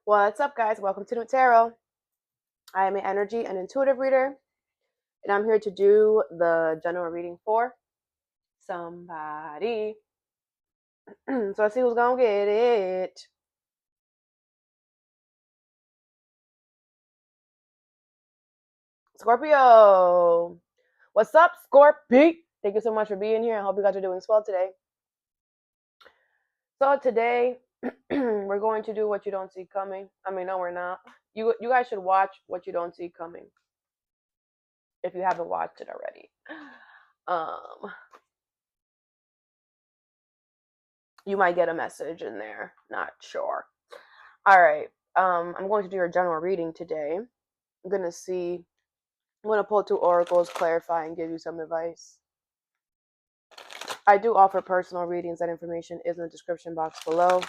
What's up, guys? Welcome to Nutarot. I am an energy and intuitive reader, and I'm here to do the general reading for somebody. So let's see who's gonna get it. Scorpio. What's up, Scorpio? Thank you so much for being here. I hope you guys are doing swell today. So today, we're going to do what you don't see coming. I mean, no, we're not. You guys should watch what you don't see coming if you haven't watched it already. You might get a message in there. Not sure. All right. I'm going to do your general reading today. I'm going to pull 2 oracles, clarify, and give you some advice. I do offer personal readings. That information is in the description box below.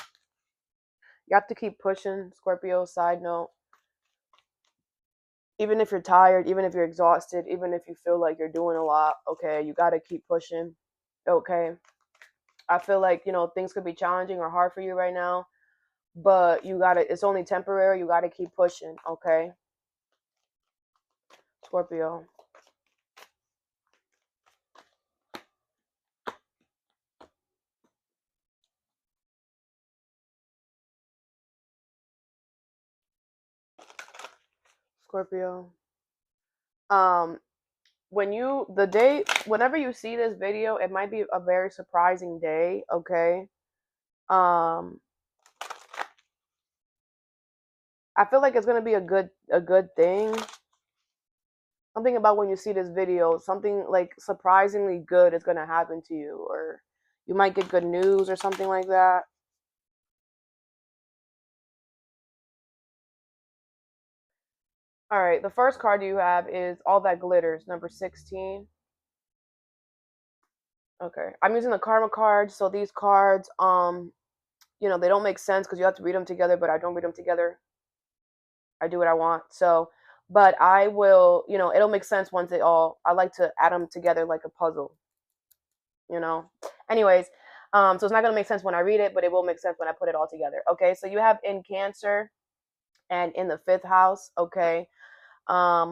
You have to keep pushing, Scorpio. Side note. Even if you're tired, even if you're exhausted, even if you feel like you're doing a lot, okay, you got to keep pushing, okay? I feel like, things could be challenging or hard for you right now, but it's only temporary. You got to keep pushing, okay? Scorpio. Scorpio. Whenever you see this video, it might be a very surprising day, okay? I feel like it's gonna be a good thing. Something about when you see this video, something like surprisingly good is gonna happen to you, or you might get good news or something like that. All right, the first card you have is All That Glitters, number 16. Okay, I'm using the karma cards, so these cards, they don't make sense because you have to read them together, but I don't read them together. I do what I want. So, but I will, it'll make sense once I like to add them together like a puzzle, Anyways, so it's not going to make sense when I read it, but it will make sense when I put it all together. Okay, so you have in Cancer and in the 5th house, okay?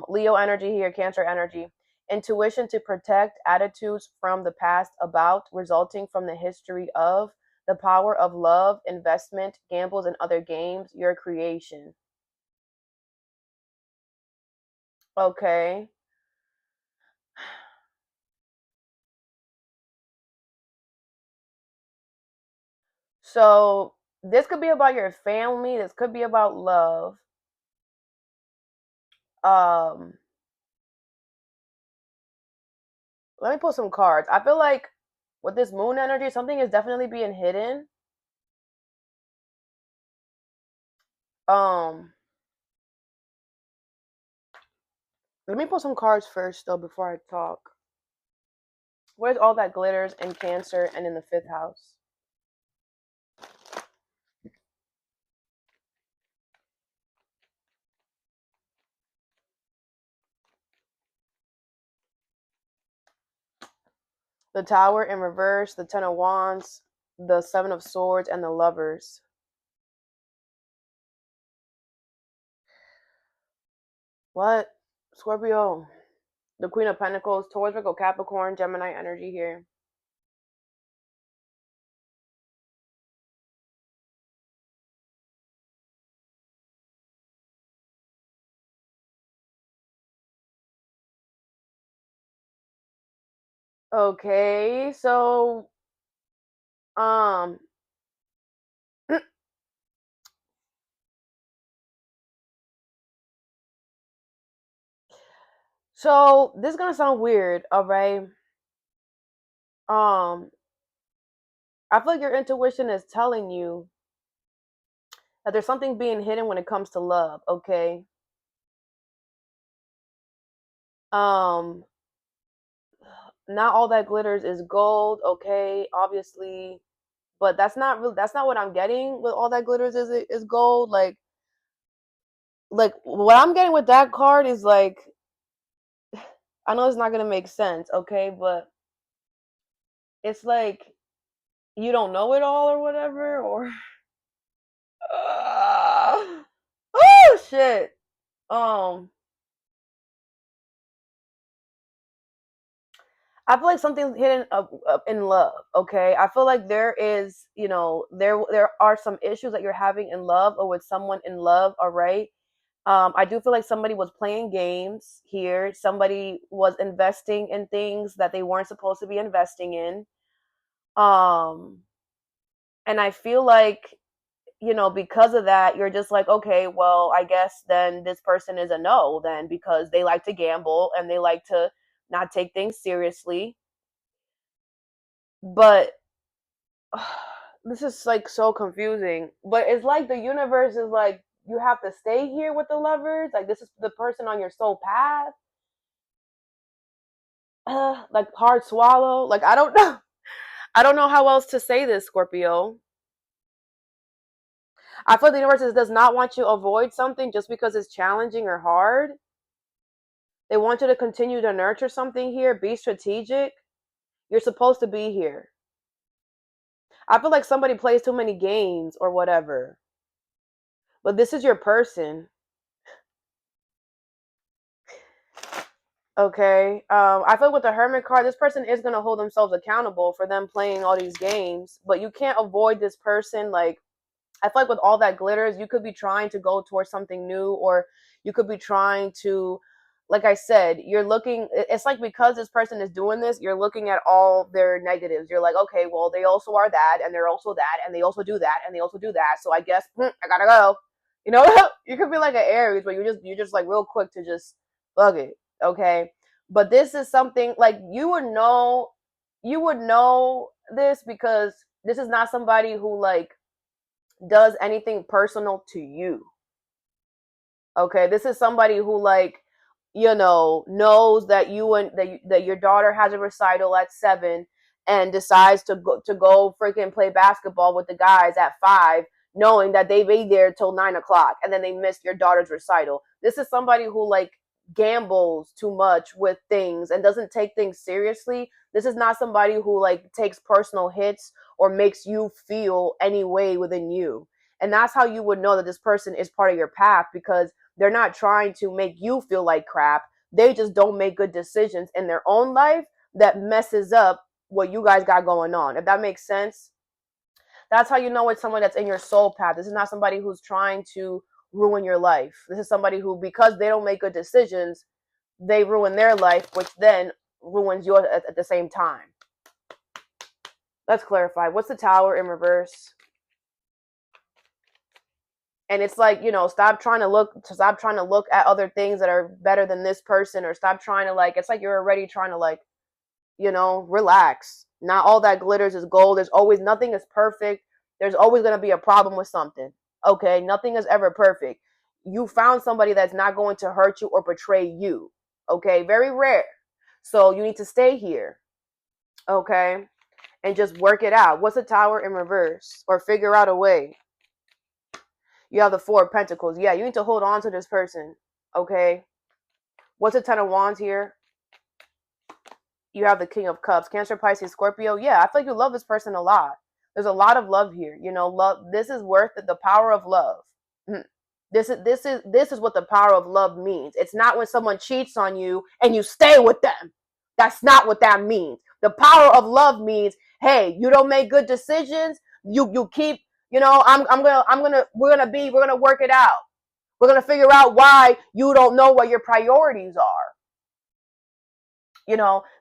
Leo energy here, Cancer energy. Intuition to protect, attitudes from the past about, resulting from the history of, the power of love, investment, gambles, and other games, your creation. Okay. So this could be about your family. This could be about love. Let me pull some cards. I feel like with this moon energy, something is definitely being hidden. Let me pull some cards first though before I talk. Where's All That Glitters in Cancer and in the 5th house? The Tower in reverse, the 10 of Wands, the 7 of Swords, and the Lovers. What? Scorpio. The Queen of Pentacles, Taurus, Virgo, Capricorn, Gemini energy here. Okay, so so this is gonna sound weird, all right? I feel like your intuition is telling you that there's something being hidden when it comes to love, okay? Um, Not all that glitters is gold, okay? Obviously, but that's not what I'm getting with all that glitters is gold. Like what I'm getting with that card is like, I know it's not gonna make sense, okay, but it's like you don't know it all or whatever, or shit. Um, I feel like something's hidden up in love. Okay, I feel like there is, there are some issues that you're having in love or with someone in love. All right. I do feel like somebody was playing games here. Somebody was investing in things that they weren't supposed to be investing in. Um, and I feel like, because of that, you're just like, okay, well, I guess then this person is a no, then, because they like to gamble and they like to not take things seriously. But this is like so confusing. But it's like the universe is like, you have to stay here with the lovers. Like, this is the person on your soul path. Like, hard swallow. Like, I don't know. I don't know how else to say this, Scorpio. I feel like the universe does not want you to avoid something just because it's challenging or hard. They want you to continue to nurture something here. Be strategic. You're supposed to be here. I feel like somebody plays too many games or whatever. But this is your person. Okay. I feel like with the Hermit card, this person is going to hold themselves accountable for them playing all these games. But you can't avoid this person. Like, I feel like with all that glitters, you could be trying to go towards something new, or you could be trying to, like I said, you're looking, it's like because this person is doing this, you're looking at all their negatives. You're like, okay, well, they also are that, and they're also that, and they also do that, and they also do that. So I guess I gotta go. You know, you could be like an Aries, but you're just like real quick to just bug it. Okay. But this is something like you would know this because this is not somebody who like does anything personal to you. Okay, this is somebody who like, knows that that your daughter has a recital at 7 and decides to go freaking play basketball with the guys at 5, knowing that they be there till 9 o'clock, and then they missed your daughter's recital. This is somebody who like gambles too much with things and doesn't take things seriously. This is not somebody who like takes personal hits or makes you feel any way within you. And that's how you would know that this person is part of your path, because they're not trying to make you feel like crap. They just don't make good decisions in their own life that messes up what you guys got going on. If that makes sense. That's how you know it's someone that's in your soul path. This is not somebody who's trying to ruin your life. This is somebody who, because they don't make good decisions, they ruin their life, which then ruins yours at the same time. Let's clarify. What's the Tower in reverse? And it's like, stop trying to look at other things that are better than this person, or stop trying to like, it's like you're already trying to like, relax. Not all that glitters is gold. Nothing is perfect. There's always going to be a problem with something. Okay. Nothing is ever perfect. You found somebody that's not going to hurt you or betray you. Okay. Very rare. So you need to stay here. Okay. And just work it out. What's the Tower in reverse? Or figure out a way. You have the Four of Pentacles. Yeah, you need to hold on to this person. Okay. What's the Ten of Wands here? You have the King of Cups. Cancer, Pisces, Scorpio. Yeah, I feel like you love this person a lot. There's a lot of love here. Love. This is worth it. The power of love. This is what the power of love means. It's not when someone cheats on you and you stay with them. That's not what that means. The power of love means, hey, you don't make good decisions. You keep, we're gonna work it out. We're gonna figure out why you don't know what your priorities are.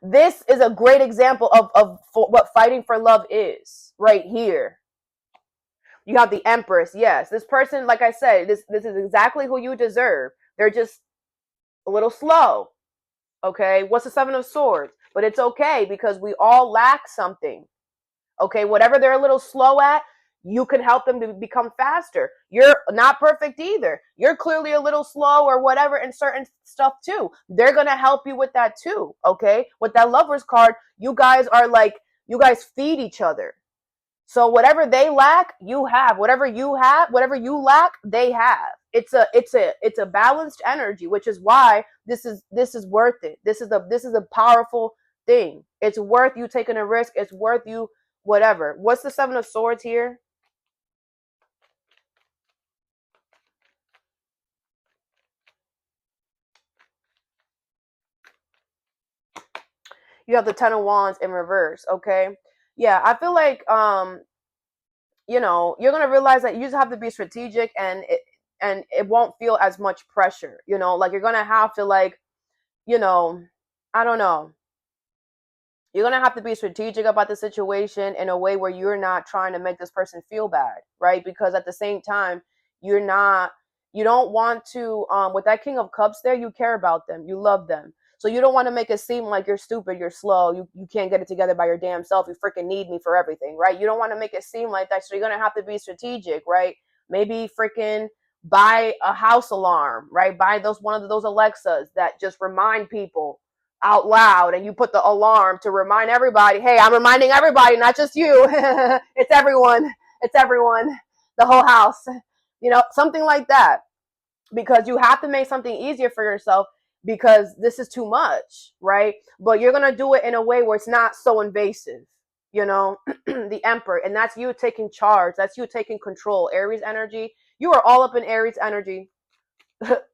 This is a great example of what fighting for love is right here. You have the Empress. Yes, this person, like I said, this is exactly who you deserve. They're just a little slow. Okay, what's the Seven of Swords? But it's okay, because we all lack something. Okay, whatever they're a little slow at, you can help them to become faster. You're not perfect either. You're clearly a little slow or whatever in certain stuff too. They're going to help you with that too. Okay, with that Lovers card, you guys feed each other. So whatever they lack, you have. Whatever you lack, they have. It's a balanced energy, which is why this is worth it. This is a powerful thing. It's worth you taking a risk. It's worth you whatever. What's the Seven of Swords here? You have the Ten of Wands in reverse, okay? Yeah, I feel like you know, you're gonna realize that you just have to be strategic, and it won't feel as much pressure, you know, like you're gonna have to like, you know, I don't know. You're gonna have to be strategic about the situation in a way where you're not trying to make this person feel bad, right? Because at the same time, you're not, you don't want to, with that King of Cups there, you care about them, you love them. So you don't want to make it seem like you're stupid, you're slow, you can't get it together by your damn self, you freaking need me for everything, right? You don't want to make it seem like that. So you're gonna have to be strategic, right? Maybe freaking buy a house alarm, right? Buy those one of those Alexas that just remind people out loud, and you put the alarm to remind everybody, hey, I'm reminding everybody, not just you. It's everyone. It's everyone. The whole house. You know, something like that. Because you have to make something easier for yourself, because this is too much, right? But you're going to do it in a way where it's not so invasive, you know. The Emperor, and that's you taking charge. That's you taking control. Aries energy. You are all up in Aries energy.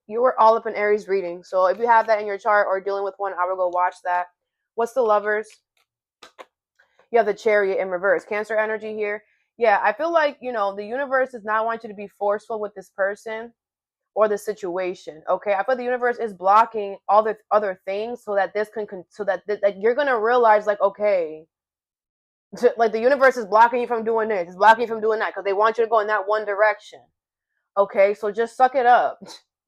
You were all up in Aries reading. So if you have that in your chart or dealing with one, I will go watch that. What's the Lovers? You have the Chariot in reverse. Cancer energy here. Yeah, I feel like, you know, the universe does not want you to be forceful with this person or the situation. Okay, I feel the universe is blocking all the other things so that this can, so that you're gonna realize, like, okay, like the universe is blocking you from doing this, it's blocking you from doing that, because they want you to go in that one direction. Okay, so just suck it up.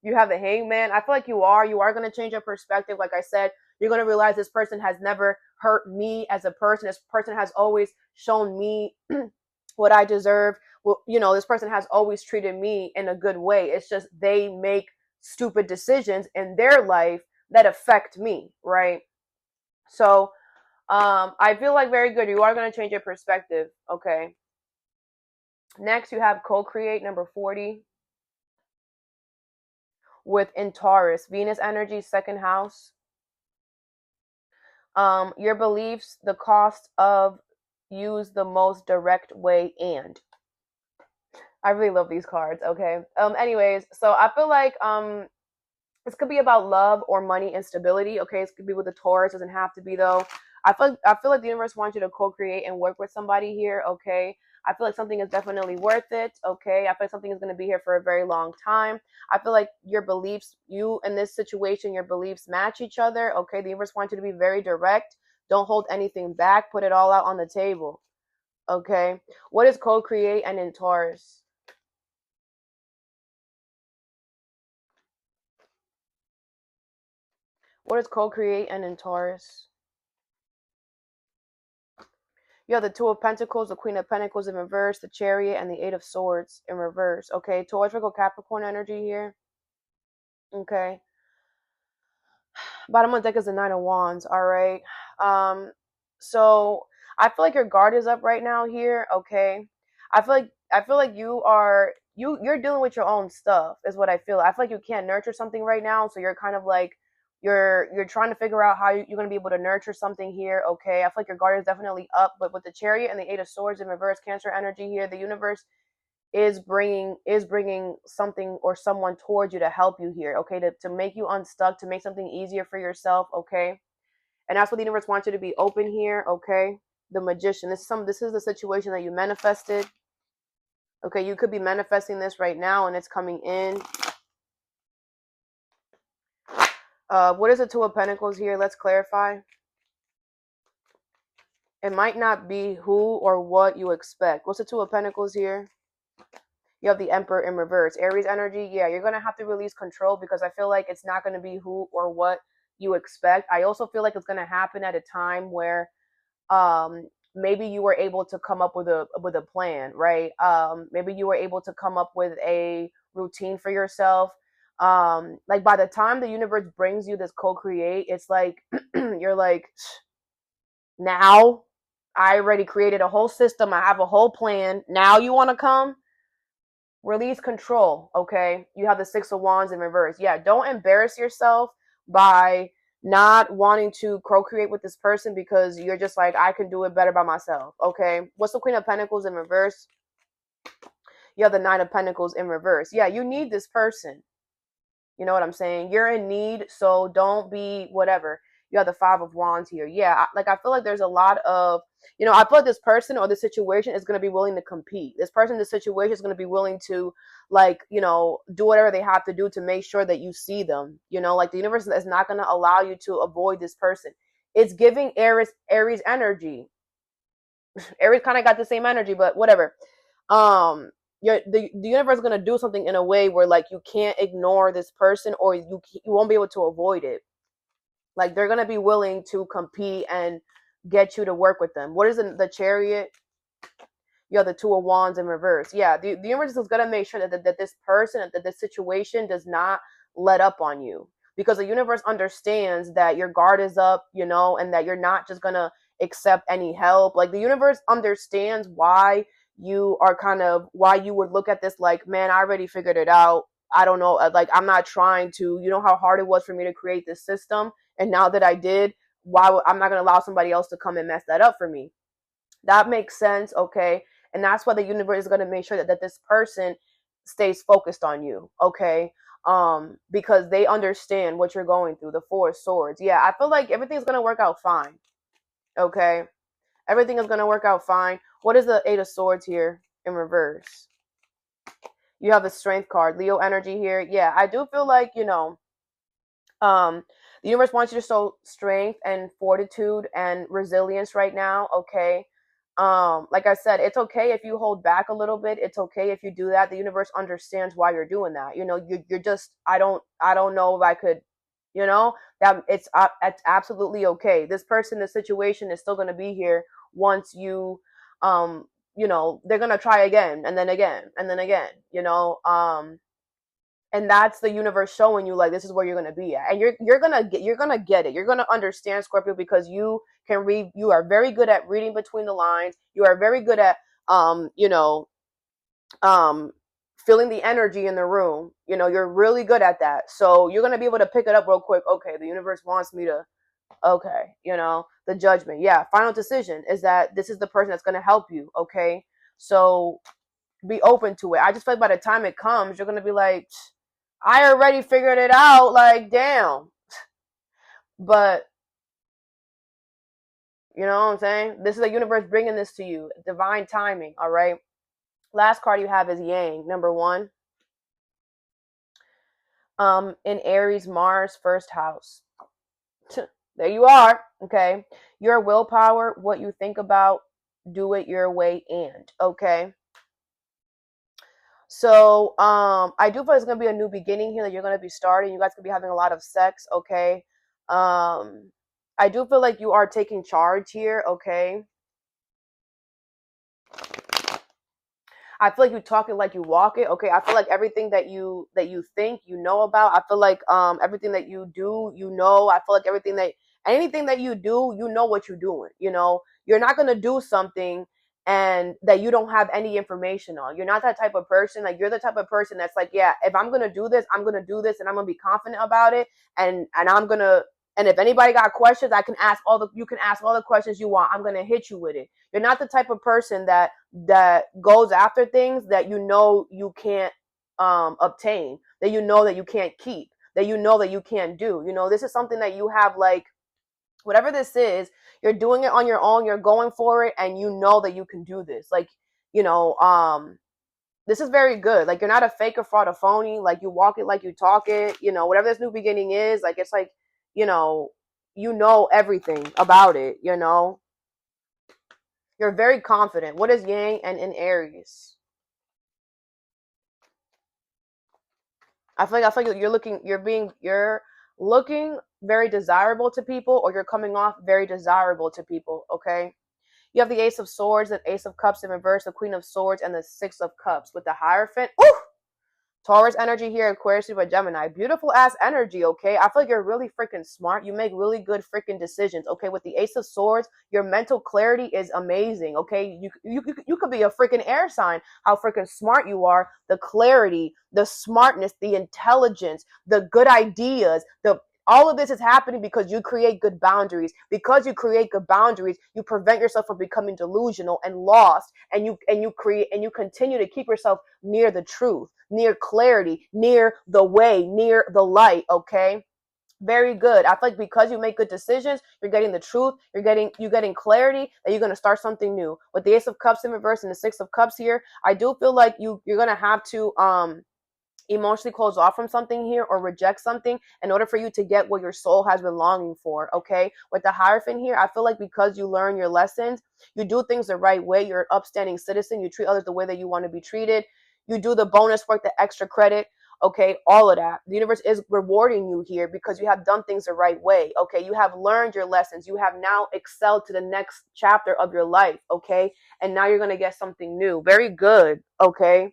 You have the Hangman. I feel like you are going to change your perspective. Like I said, you're going to realize this person has never hurt me as a person. This person has always shown me what I deserve. Well, you know, this person has always treated me in a good way. It's just they make stupid decisions in their life that affect me, right? So I feel like very good. You are going to change your perspective. Okay. Next, you have co-create, number 40. With in Taurus, Venus energy, second house. Your beliefs, the cost of use the most direct way, and I really love these cards. Okay. Anyways, so I feel like this could be about love or money instability. Okay, this could be with the Taurus. Doesn't have to be though. I feel like the universe wants you to co-create and work with somebody here. Okay, I feel like something is definitely worth it. Okay, I feel like something is going to be here for a very long time. I feel like your beliefs, you in this situation, your beliefs match each other. Okay, the universe wants you to be very direct. Don't hold anything back. Put it all out on the table. Okay, what is co-create and in Taurus? What is co-create and in Taurus? You have the Two of Pentacles, the Queen of Pentacles in reverse, the Chariot, and the Eight of Swords in reverse. Okay, Taurus, Virgo, Capricorn energy here. Okay. Bottom of the deck is the Nine of Wands. All right. So I feel like your guard is up right now here. Okay. I feel like you're dealing with your own stuff is what I feel. I feel like you can't nurture something right now, so you're kind of like you're trying to figure out how you're going to be able to nurture something here. Okay, I feel like your guard is definitely up, but with the Chariot and the Eight of Swords in reverse, Cancer energy here, the universe is bringing something or someone towards you to help you here. Okay, to make you unstuck, to make something easier for yourself. Okay, and that's what the universe wants you to be open here. Okay, the Magician. This is the situation that you manifested. Okay, you could be manifesting this right now and it's coming in. What is the Two of Pentacles here? Let's clarify. It might not be who or what you expect. What's the Two of Pentacles here? You have the Emperor in reverse. Aries energy, yeah, you're going to have to release control, because I feel like it's not going to be who or what you expect. I also feel like it's going to happen at a time where maybe you were able to come up with a plan, right? Maybe you were able to come up with a routine for yourself. Like by the time the universe brings you this co-create, it's like you're like, now I already created a whole system, I have a whole plan, now you want to come? Release control. Okay, you have the Six of Wands in reverse. Yeah, don't embarrass yourself by not wanting to procreate with this person, because you're just like, I can do it better by myself. Okay, what's the Queen of Pentacles in reverse? You have the Nine of Pentacles in reverse. Yeah, you need this person. You know what I'm saying? You're in need, so don't be whatever. You have the Five of Wands here. Yeah, I feel like there's a lot of, I feel like this person or this situation is going to be willing to compete. This person, this situation is going to be willing to, do whatever they have to do to make sure that you see them. Like the universe is not going to allow you to avoid this person. It's giving Aries energy. Aries kind of got the same energy, but whatever. The universe is going to do something in a way where like you can't ignore this person, or you won't be able to avoid it. Like they're going to be willing to compete and get you to work with them. What is the Chariot? You have the Two of Wands in reverse. Yeah, the universe is going to make sure that this person, that this situation does not let up on you, because the universe understands that your guard is up, and that you're not just going to accept any help. Like the universe understands why you would look at this like, man, I already figured it out. I don't know. Like, I'm not trying to, how hard it was for me to create this system. And now that I did, I'm not going to allow somebody else to come and mess that up for me. That makes sense. Okay. And that's why the universe is going to make sure that this person stays focused on you. Okay. Because they understand what you're going through. The Four of Swords. Yeah. I feel like everything's going to work out fine. Okay. Everything is going to work out fine. What is the Eight of Swords here in reverse? You have the Strength card. Leo energy here. Yeah, I do feel like, the universe wants you to show strength and fortitude and resilience right now. Okay. Like I said, it's okay if you hold back a little bit. It's okay if you do that. The universe understands why you're doing that. You're just, I don't know if I could, that it's absolutely okay. This person, this situation is still going to be here once you, they're going to try again and then again and then again, and that's the universe showing you like this is where you're going to be at, and you're going to get it. You're going to understand, Scorpio, because you can read. You are very good at reading between the lines. You are very good at feeling the energy in the room. You're really good at that. So you're going to be able to pick it up real quick. Okay, the universe wants me to, okay, the Judgment. Yeah, final decision is that this is the person that's going to help you. Okay, so be open to it. I just feel like by the time it comes, you're going to be like, I already figured it out. Like, damn. But, you know what I'm saying? This is the universe bringing this to you. Divine timing, all right? Last card you have is Yang, number 1. In Aries, Mars, first house. There you are, okay? Your willpower, what you think about, do it your way and, okay? So, I do feel it's going to be a new beginning here that you're going to be starting. You guys could be having a lot of sex, okay? I do feel like you are taking charge here, okay? I feel like you talk it like you walk it, okay? I feel like everything that you think, about. I feel like everything that you do, I feel like anything that you do, what you're doing, You're not going to do something and that you don't have any information on. You're not that type of person. Like, you're the type of person that's like, yeah, if I'm going to do this, I'm going to do this, and I'm going to be confident about it, and I'm going to, and if anybody got questions, you can ask all the questions you want. I'm going to hit you with it. You're not the type of person that goes after things that you can't obtain, that that you can't keep, that that you can't do. This is something that you have, like, whatever this is, you're doing it on your own, you're going for it, and that you can do this. Like, this is very good. Like, you're not a fake or fraud or phony. Like, you walk it like you talk it. Whatever this new beginning is, like, it's like, everything about it, You're very confident. What is Yang and in Aries? I feel like you're looking very desirable to people, or you're coming off very desirable to people, okay? You have the Ace of Swords, the Ace of Cups in reverse, the Queen of Swords, and the Six of Cups with the Hierophant. Ooh! Taurus energy here, Aquarius, Libra, Gemini. Beautiful ass energy, okay? I feel like you're really freaking smart. You make really good freaking decisions, okay? With the Ace of Swords, your mental clarity is amazing, okay? You could be a freaking air sign. How freaking smart you are. The clarity, the smartness, the intelligence, the good ideas, all of this is happening because you create good boundaries. Because you create good boundaries, you prevent yourself from becoming delusional and lost, and you continue to keep yourself near the truth, near clarity, near the way, near the light, okay? Very good. I feel like because you make good decisions, you're getting the truth, you're getting clarity that you're going to start something new. With the Ace of Cups in reverse and the Six of Cups here, I do feel like you're going to have to emotionally close off from something here or reject something in order for you to get what your soul has been longing for. Okay, with the Hierophant here, I feel like because you learn your lessons, you do things the right way, you're an upstanding citizen, you treat others the way that you want to be treated, you do the bonus work, the extra credit. Okay, all of that. The universe is rewarding you here because you have done things the right way. Okay, you have learned your lessons, you have now excelled to the next chapter of your life. Okay, and now you're going to get something new. Very good. Okay,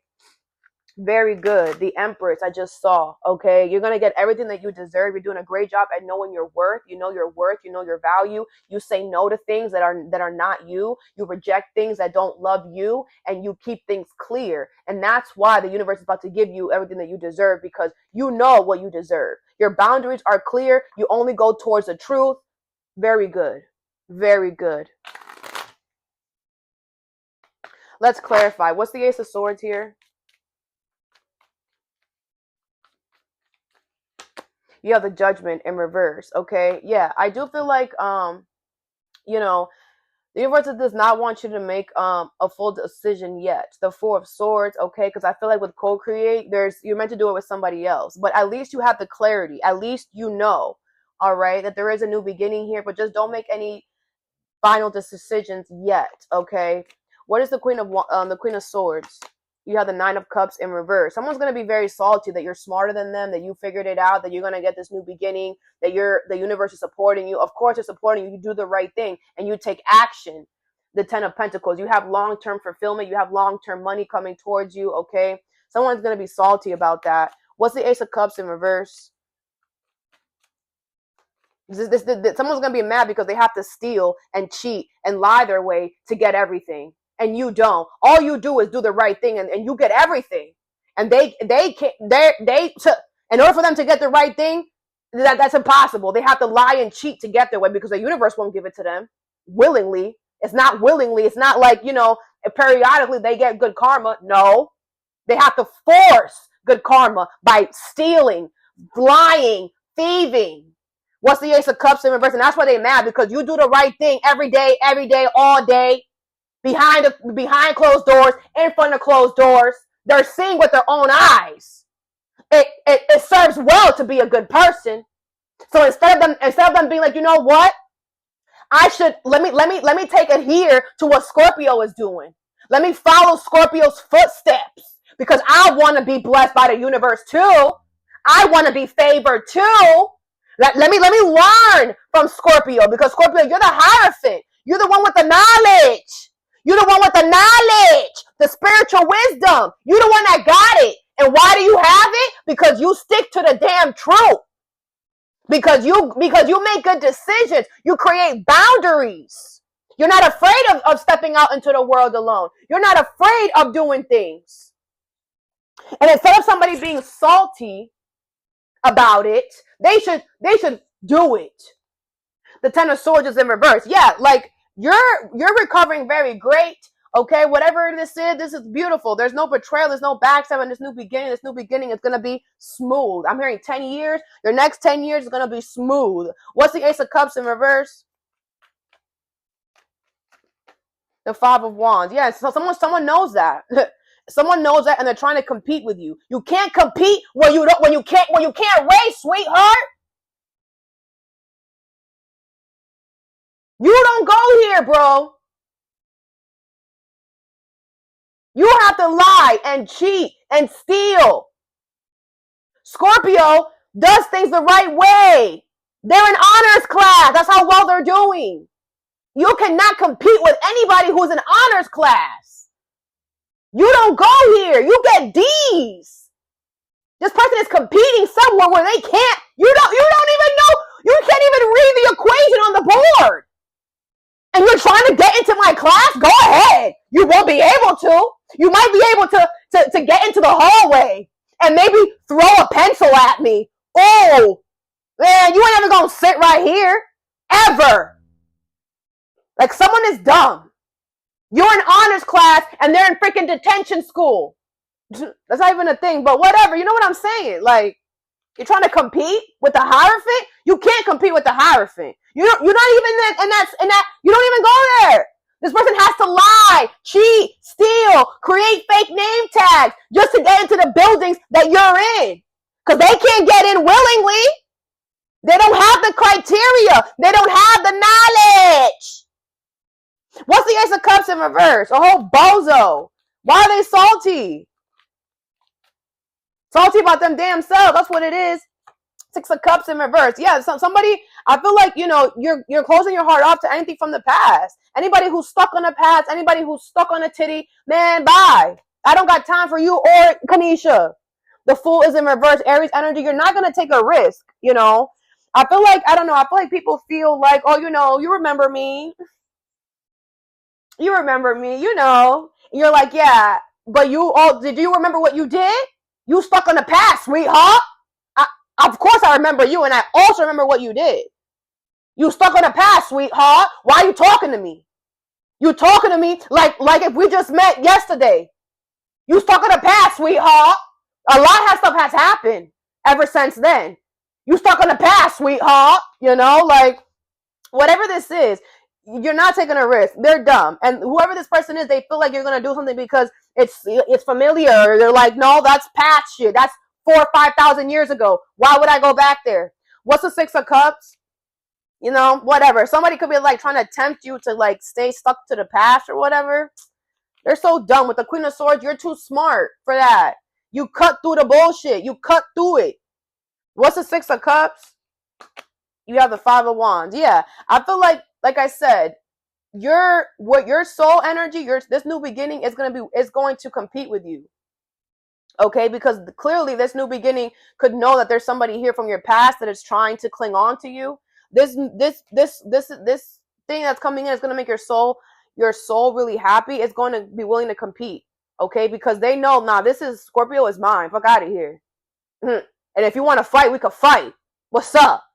very good. The Empress I just saw. Okay, you're going to get everything that you deserve. You're doing a great job at knowing your worth. You know your worth, you know your value. You say no to things that are not you. You reject things that don't love you, and you keep things clear. And that's why the universe is about to give you everything that you deserve, because you know what you deserve. Your boundaries are clear. You only go towards the truth. Very good. Very good. Let's clarify. What's the Ace of Swords here? You have the Judgment in reverse. Okay, yeah, I do feel like you know, the universe does not want you to make a full decision yet. The Four of Swords. Okay, because I feel like with co-create, you're meant to do it with somebody else, but at least you have the clarity. At least you know, all right, that there is a new beginning here, but just don't make any final decisions yet. Okay, what is the Queen of Swords? You have the Nine of Cups in reverse. Someone's going to be very salty that you're smarter than them, that you figured it out, that you're going to get this new beginning, that the universe is supporting you. Of course, it's supporting you. You do the right thing and you take action. The Ten of Pentacles. You have long-term fulfillment. You have long-term money coming towards you. Okay, someone's going to be salty about that. What's the Ace of Cups in reverse? Someone's going to be mad because they have to steal and cheat and lie their way to get everything. And you don't. All you do is do the right thing, and you get everything. And they can't, in order for them to get the right thing, that's impossible. They have to lie and cheat to get their way because the universe won't give it to them willingly. It's not willingly. It's not like, periodically they get good karma. No, they have to force good karma by stealing, lying, thieving. What's the Ace of Cups in reverse? And that's why they're mad, because you do the right thing every day, all day. Behind closed doors, in front of closed doors. They're seeing with their own eyes. It serves well to be a good person. So instead of them being like, you know what? Let me take it here to what Scorpio is doing. Let me follow Scorpio's footsteps, because I want to be blessed by the universe too. I want to be favored too. Let me learn from Scorpio, because Scorpio, you're the Hierophant. You're the one with the knowledge. You're the one with the knowledge, the spiritual wisdom. You're the one that got it. And why do you have it? Because you stick to the damn truth. Because you make good decisions. You create boundaries. You're not afraid of stepping out into the world alone. You're not afraid of doing things. And instead of somebody being salty about it, they should do it. The Ten of Swords is in reverse. Yeah, like, you're recovering very great. Okay, whatever this is beautiful. There's no betrayal, there's no backstabbing. This new beginning is going to be smooth. I'm hearing 10 years. Your next 10 years is going to be smooth. What's the Ace of Cups in reverse? The Five of Wands. Yeah, so someone knows that. Someone knows that, and they're trying to compete with you. You can't compete when you can't race, sweetheart. You don't go here, bro. You have to lie and cheat and steal. Scorpio does things the right way. They're an honors class. That's how well they're doing. You cannot compete with anybody who's in honors class. You don't go here. You get D's. This person is competing somewhere where they can't. You don't even know. You can't even read the equation on the board. And you're trying to get into my class? Go ahead. You won't be able to. You might be able to get into the hallway and maybe throw a pencil at me. Oh, man, you ain't ever gonna sit right here. Ever. Like, someone is dumb. You're in honors class and they're in freaking detention school. That's not even a thing, but whatever. You know what I'm saying? Like, you're trying to compete with the Hierophant? You can't compete with the Hierophant. You're not even in that. You don't even go there. This person has to lie, cheat, steal, create fake name tags just to get into the buildings that you're in. Because they can't get in willingly. They don't have the criteria. They don't have the knowledge. What's the Ace of Cups in reverse? A whole bozo. Why are they salty? Salty about them damn selves. That's what it is. Six of Cups in reverse. Yeah, somebody, I feel like, you're closing your heart off to anything from the past. Anybody who's stuck on the past, anybody who's stuck on a titty, man, bye. I don't got time for you or Kanisha. The Fool is in reverse. Aries energy. You're not going to take a risk, I feel like, I don't know, I feel like people feel like, oh, you remember me. You remember me, You're like, yeah, but did you remember what you did? You stuck on the past, sweetheart. Of course I remember you, and I also remember what you did. You stuck on the past, sweetheart. Why are you talking to me? You talking to me like if we just met yesterday. You stuck on the past, sweetheart. A lot of stuff has happened ever since then. You stuck on the past, sweetheart. Whatever this is, you're not taking a risk. They're dumb. And whoever this person is, they feel like you're going to do something because it's familiar. They're like, no, that's past shit. That's 4,000 or 5,000 years ago. Why would I go back there? What's the Six of Cups? Whatever. Somebody could be like trying to tempt you to like stay stuck to the past or whatever. They're so dumb. With the Queen of Swords, you're too smart for that. You cut through the bullshit. You cut through it. What's the Six of Cups? You have the Five of Wands. Yeah. I feel like I said, your soul energy, this new beginning is going to compete with you. Okay, because clearly this new beginning could know that there's somebody here from your past that is trying to cling on to you. This thing that's coming in is going to make your soul really happy. It's going to be willing to compete. Okay, because they know, this is Scorpio is mine. Fuck out of here. And if you want to fight, we could fight. What's up?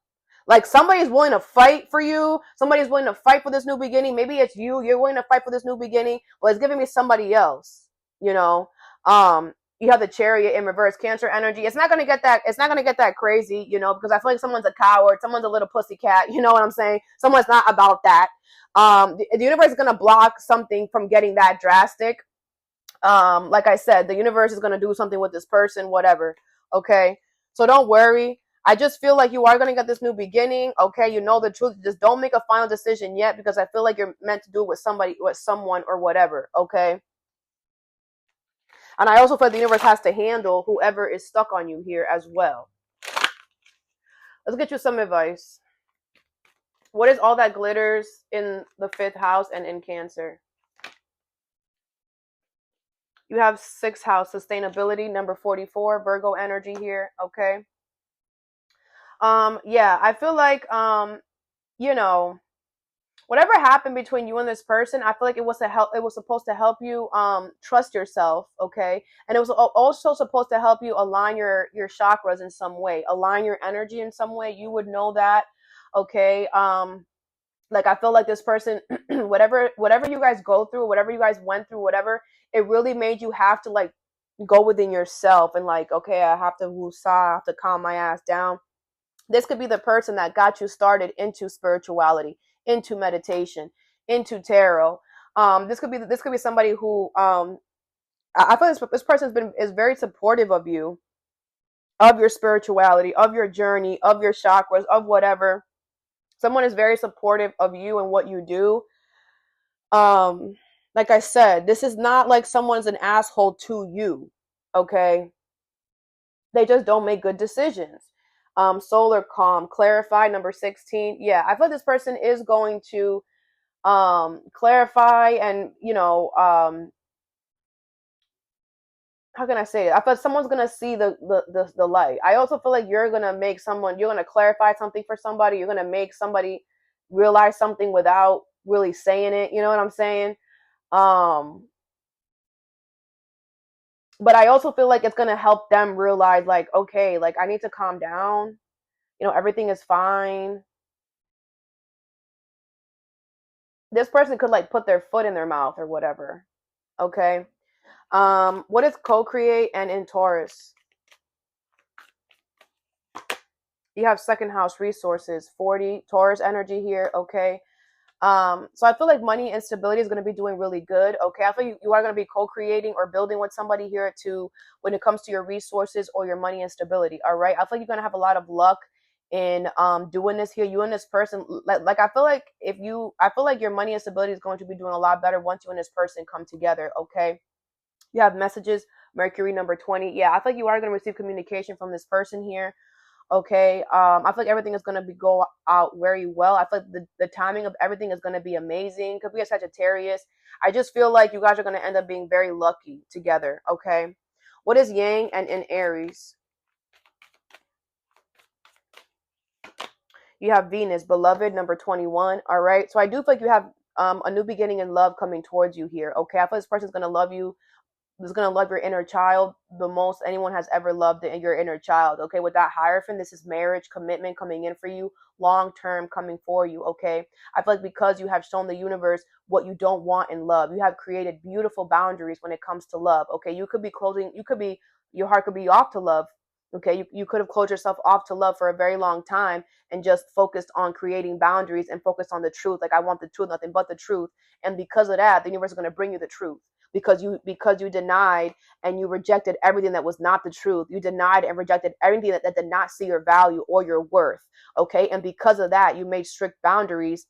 Like somebody's willing to fight for you. Somebody's willing to fight for this new beginning. Maybe it's you. You're willing to fight for this new beginning. Well, it's giving me somebody else. You have the Chariot in reverse, Cancer energy. It's not gonna get that crazy, because I feel like someone's a coward, someone's a little pussycat. You know what I'm saying? Someone's not about that. The universe is gonna block something from getting that drastic. Like I said, the universe is gonna do something with this person, whatever. Okay, so don't worry. I just feel like you are gonna get this new beginning. Okay, you know the truth. Just don't make a final decision yet, because I feel like you're meant to do it with someone, or whatever. Okay. And I also feel like the universe has to handle whoever is stuck on you here as well. Let's get you some advice. What is all that glitters in the 5th house and in Cancer? You have 6th house, sustainability, number 44, Virgo energy here. Okay. Yeah, I feel like, whatever happened between you and this person, I feel like it was supposed to help you trust yourself, okay? And it was also supposed to help you align your chakras in some way, align your energy in some way. You would know that, okay? Like I feel like this person, whatever you guys go through, whatever you guys went through, whatever, it really made you have to like go within yourself and like, okay, I have to woosah, I have to calm my ass down. This could be the person that got you started into spirituality, into meditation, into tarot. This could be somebody who I feel this person is very supportive of you, of your spirituality, of your journey, of your chakras, of whatever. Someone is very supportive of you and what you do. Like I said, this is not like someone's an asshole to you. Okay, they just don't make good decisions. Solar calm, clarify, number 16. Yeah, I feel this person is going to clarify and, how can I say it? I feel someone's going to see the light. I also feel like you're going to clarify something for somebody. You're going to make somebody realize something without really saying it. You know what I'm saying? But I also feel like it's going to help them realize like, okay, like I need to calm down. Everything is fine. This person could like put their foot in their mouth or whatever. Okay. What is co-create and in Taurus? You have second house resources, 40, Taurus energy here, okay? So I feel like money and stability is going to be doing really good. Okay. I feel you are going to be co-creating or building with somebody here to, when it comes to your resources or your money and stability. All right. I feel like you're going to have a lot of luck in, doing this here. You and this person, like, I feel like I feel like your money and stability is going to be doing a lot better once you and this person come together. Okay. You have messages, Mercury number 20. Yeah. I feel like you are going to receive communication from this person here. Okay. I feel like everything is going to go out very well. I feel like the timing of everything is going to be amazing. Could be a Sagittarius. I just feel like you guys are going to end up being very lucky together. Okay. What is Yang and in Aries? You have Venus, beloved, number 21. All right. So I do feel like you have a new beginning in love coming towards you here. Okay. I feel like this person's going to love you, is going to love your inner child the most anyone has ever loved your inner child. Okay. With that Hierophant, this is marriage, commitment coming in for you, long term coming for you. Okay. I feel like because you have shown the universe what you don't want in love, you have created beautiful boundaries when it comes to love. Okay. Your heart could be off to love. Okay. You could have closed yourself off to love for a very long time and just focused on creating boundaries and focused on the truth. Like, I want the truth, nothing but the truth. And because of that, the universe is going to bring you the truth. Because you denied and you rejected everything that was not the truth. You denied and rejected everything that did not see your value or your worth. Okay. And because of that, you made strict boundaries.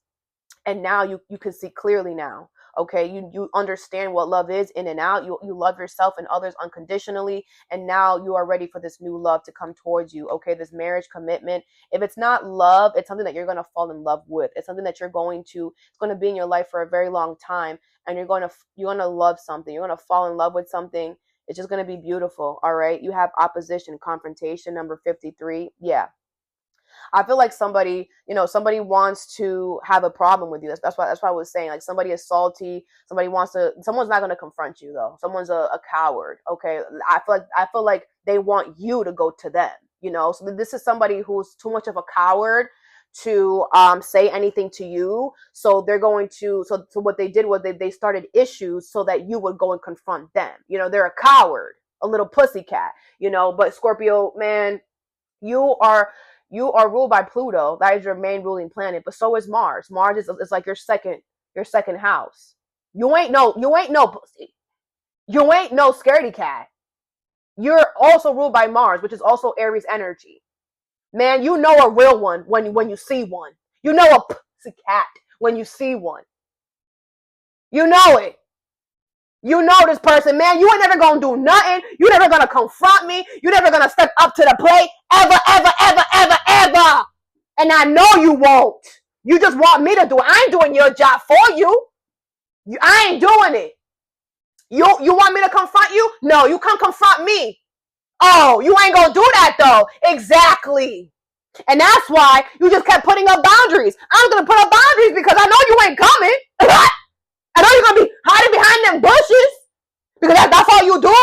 And now you can see clearly now. Okay. You understand what love is in and out. You love yourself and others unconditionally. And now you are ready for this new love to come towards you. Okay. This marriage commitment. If it's not love, it's something that you're going to fall in love with. It's something that it's going to be in your life for a very long time. And you're going to love something. You're going to fall in love with something. It's just going to be beautiful. All right. You have opposition, confrontation, number 53. Yeah. I feel like somebody wants to have a problem with you. That's why I was saying, like, somebody is salty. Someone's not going to confront you though. Someone's a coward. Okay. I feel like they want you to go to them, so this is somebody who's too much of a coward to say anything to you. So they're going to, so what they did was they started issues so that you would go and confront them. They're a coward, a little pussycat, but Scorpio, man, you are ruled by Pluto. That is your main ruling planet, but so is Mars. Mars is like your second house. You ain't no pussy. You ain't no scaredy cat. You're also ruled by Mars, which is also Aries energy. Man, you know a real one when you see one. You know a pussy cat when you see one. You know it. You know this person, man. You ain't never gonna do nothing. You never gonna confront me. You never gonna step up to the plate ever, ever, ever, ever, ever. And I know you won't. You just want me to do it. I ain't doing your job for you. I ain't doing it. You want me to confront you? No, you come confront me. Oh, you ain't gonna do that though. Exactly. And that's why you just kept putting up boundaries. I'm gonna put up boundaries because I know you ain't coming. I know you're gonna be hiding behind them bushes because that's all you do.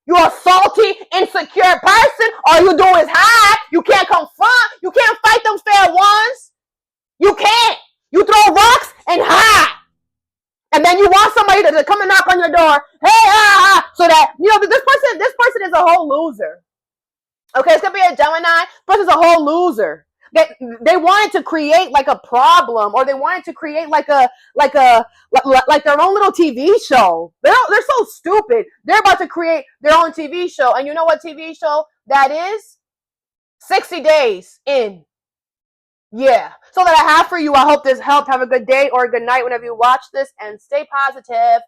You're a salty, insecure person. All you do is hide. You can't confront. You can't fight them fair ones. You can't. You throw rocks and hide. And then you want somebody to come and knock on your door. Hey, so that, this person is a whole loser. Okay, it's gonna be a Gemini. This person's a whole loser. They wanted to create like a problem, or they wanted to create like their own little TV show. They're so stupid. They're about to create their own TV show, and you know what TV show that is? 60 Days In. Yeah. So that I have for you. I hope this helped. Have a good day or a good night whenever you watch this, and stay positive.